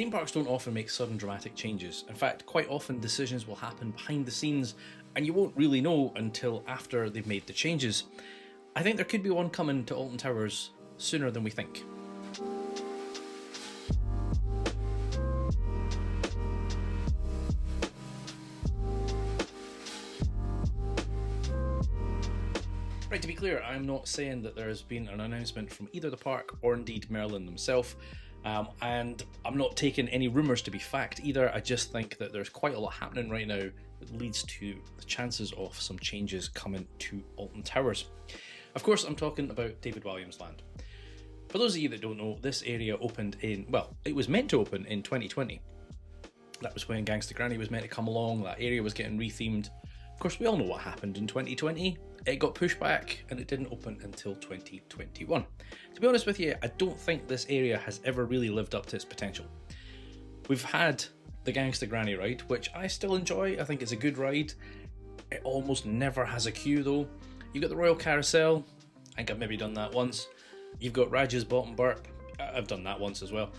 Theme parks don't often make sudden dramatic changes. In fact, quite often decisions will happen behind the scenes and you won't really know until after they've made the changes. I think there could be one coming to Alton Towers sooner than we think. Right, to be clear, I'm not saying that there has been an announcement from either the park or indeed Merlin themselves, and I'm not taking any rumours to be fact either. I just think that there's quite a lot happening right now that leads to the chances of some changes coming to Alton Towers. Of course, I'm talking about David Walliams land. For those of you that don't know, this area opened in, well, it was meant to open in 2020. That was when Gangsta Granny was meant to come along, that area was getting rethemed. Of course, we all know what happened in 2020. It got pushed back and it didn't open until 2021. To be honest with you, I don't think this area has ever really lived up to its potential. We've had the Gangsta Granny ride, which I still enjoy. I think it's a good ride. It almost never has a queue though. You've got the Royal Carousel. I think I've maybe done that once. You've got Raj's Bottom Burp. I've done that once as well.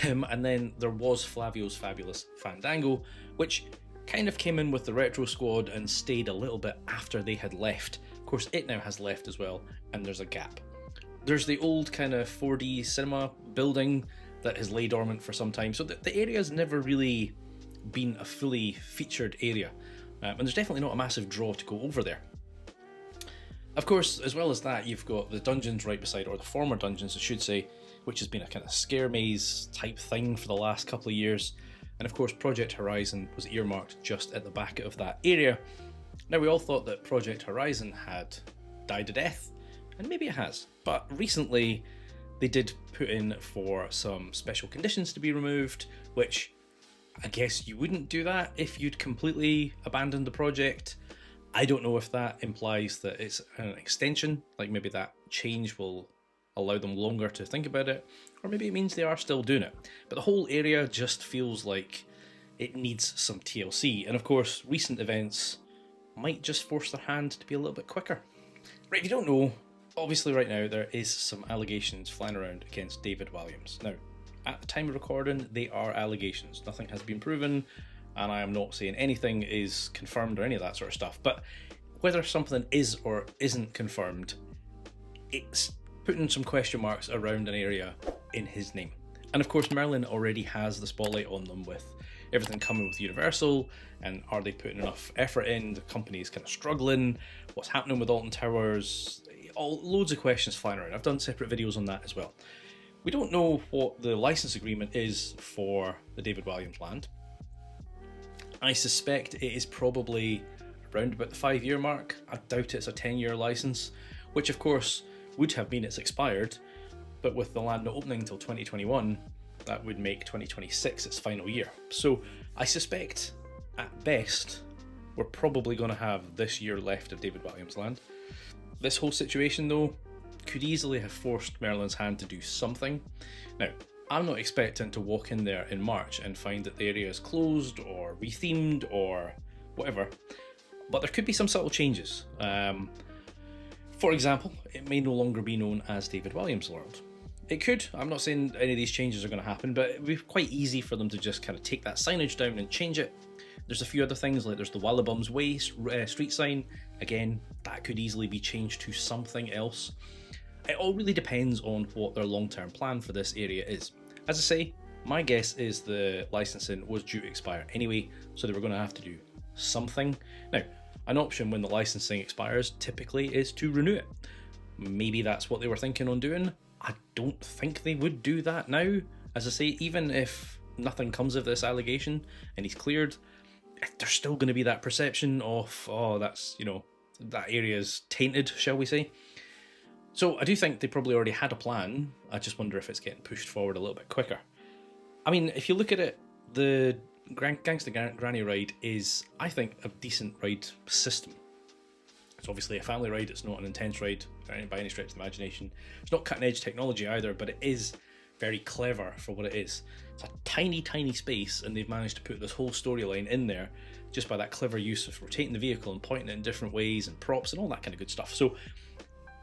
And then there was Flavio's Fabulous Fandango, which kind of came in with the retro squad and stayed a little bit after they had left. Of course, it now has left as well, and there's a gap. There's the old kind of 4D cinema building that has laid dormant for some time, so the area's never really been a fully featured area, and there's definitely not a massive draw to go over there. Of course, as well as that, you've got the dungeons right beside, or the former dungeons I should say, which has been a kind of scare maze type thing for the last couple of years. And of course, Project Horizon was earmarked just at the back of that area. Now, we all thought that Project Horizon had died a death, and maybe it has, but recently they did put in for some special conditions to be removed, which I guess you wouldn't do that if you'd completely abandoned the project. I don't know if that implies that it's an extension, like maybe that change will allow them longer to think about it, or maybe it means they are still doing it. But the whole area just feels like it needs some TLC, and of course recent events might just force their hand to be a little bit quicker. Right, if you don't know, obviously right now there is some allegations flying around against David Walliams. Now, at the time of recording, they are allegations. Nothing has been proven, and I am not saying anything is confirmed or any of that sort of stuff, but whether something is or isn't confirmed, it's putting some question marks around an area in his name. And of course, Merlin already has the spotlight on them with everything coming with Universal, and are they putting enough effort in? The company's kind of struggling. What's happening with Alton Towers? Loads of questions flying around. I've done separate videos on that as well. We don't know what the license agreement is for the David Walliams land. I suspect it is probably around about the 5-year mark. I doubt it's a 10-year license, which of course would have been it's expired, but with the land not opening until 2021, that would make 2026 its final year. So I suspect at best we're probably going to have this year left of David Walliams land. This whole situation though could easily have forced Merlin's hand to do something. Now, I'm not expecting to walk in there in March and find that the area is closed or rethemed or whatever, but there could be some subtle changes. For example, it may no longer be known as David Walliams World. It could. I'm not saying any of these changes are going to happen, but it would be quite easy for them to just kind of take that signage down and change it. There's a few other things, like there's the Wallabums Way street sign. Again, that could easily be changed to something else. It all really depends on what their long-term plan for this area is. As I say, my guess is the licensing was due to expire anyway, so they were going to have to do something. Now, an option when the licensing expires typically is to renew it. Maybe that's what they were thinking on doing. I don't think they would do that now. As I say, even if nothing comes of this allegation and he's cleared, there's still going to be that perception of, oh, that's, you know, that area's tainted, shall we say. So I do think they probably already had a plan. I just wonder if it's getting pushed forward a little bit quicker. I mean, if you look at it, the Gangsta Granny ride is, I think, a decent ride system. It's obviously a family ride, it's not an intense ride by any stretch of the imagination. It's not cutting edge technology either, but it is very clever for what it is. It's a tiny, tiny space, and they've managed to put this whole storyline in there just by that clever use of rotating the vehicle and pointing it in different ways and props and all that kind of good stuff. So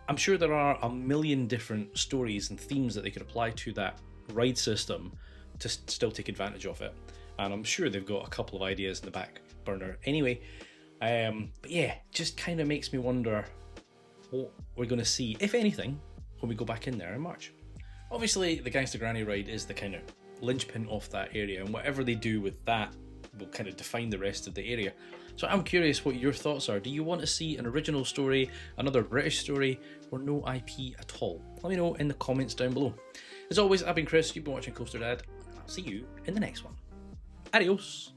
I'm sure there are a million different stories and themes that they could apply to that ride system to still take advantage of it. And I'm sure they've got a couple of ideas in the back burner anyway. But yeah, just kind of makes me wonder what we're going to see, if anything, when we go back in there in March. Obviously, the Gangster Granny ride is the kind of linchpin of that area, and whatever they do with that will kind of define the rest of the area. So I'm curious what your thoughts are. Do you want to see an original story, another British story, or no IP at all? Let me know in the comments down below. As always, I've been Chris, you've been watching Coaster Dad, and I'll see you in the next one. Adios!